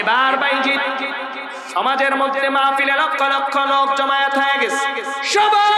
এবার বাইজিদ সমাজের মধ্যে মাহফিলে লক্ষ লক্ষ লোক জমায়েত হয়ে গেছে। সবাই